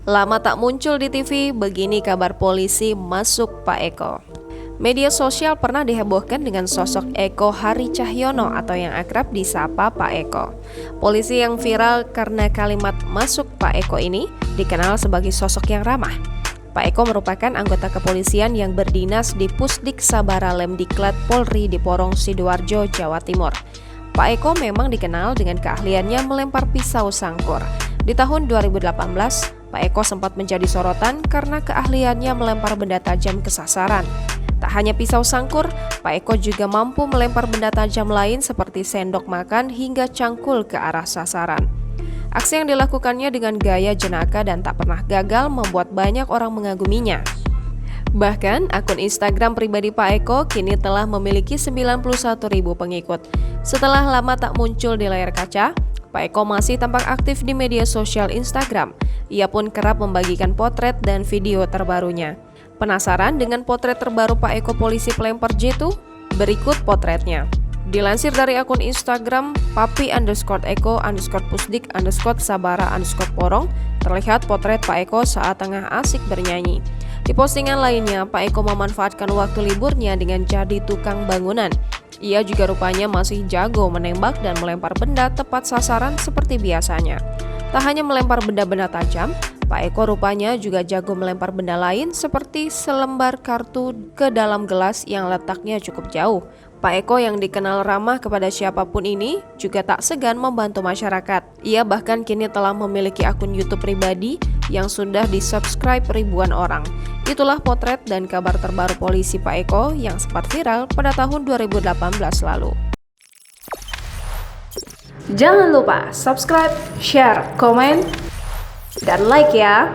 Lama tak muncul di TV, begini kabar polisi masuk Pak Eko. Media sosial pernah dihebohkan dengan sosok Eko Hari Cahyono atau yang akrab disapa Pak Eko. Polisi yang viral karena kalimat masuk Pak Eko ini dikenal sebagai sosok yang ramah. Pak Eko merupakan anggota kepolisian yang berdinas di Pusdik Sabara Lemdiklat Polri di Porong Sidoarjo, Jawa Timur. Pak Eko memang dikenal dengan keahliannya melempar pisau sangkur. Di tahun 2018, Pak Eko sempat menjadi sorotan karena keahliannya melempar benda tajam ke sasaran. Tak hanya pisau sangkur, Pak Eko juga mampu melempar benda tajam lain seperti sendok makan hingga cangkul ke arah sasaran. Aksi yang dilakukannya dengan gaya jenaka dan tak pernah gagal membuat banyak orang mengaguminya. Bahkan, akun Instagram pribadi Pak Eko kini telah memiliki 91.000 pengikut. Setelah lama tak muncul di layar kaca, Pak Eko masih tampak aktif di media sosial Instagram. Ia pun kerap membagikan potret dan video terbarunya. Penasaran dengan potret terbaru Pak Eko polisi pelempar jitu? Berikut potretnya. Dilansir dari akun Instagram papi_eko_pusdik_sabara_porong, terlihat potret Pak Eko saat tengah asik bernyanyi. Di postingan lainnya, Pak Eko memanfaatkan waktu liburnya dengan jadi tukang bangunan. Ia juga rupanya masih jago menembak dan melempar benda tepat sasaran seperti biasanya. Tak hanya melempar benda-benda tajam, Pak Eko rupanya juga jago melempar benda lain seperti selembar kartu ke dalam gelas yang letaknya cukup jauh. Pak Eko yang dikenal ramah kepada siapapun ini juga tak segan membantu masyarakat. Ia bahkan kini telah memiliki akun YouTube pribadi yang sudah di-subscribe ribuan orang. Itulah potret dan kabar terbaru polisi Pak Eko yang sempat viral pada tahun 2018 lalu. Jangan lupa subscribe, share, komen, dan like ya!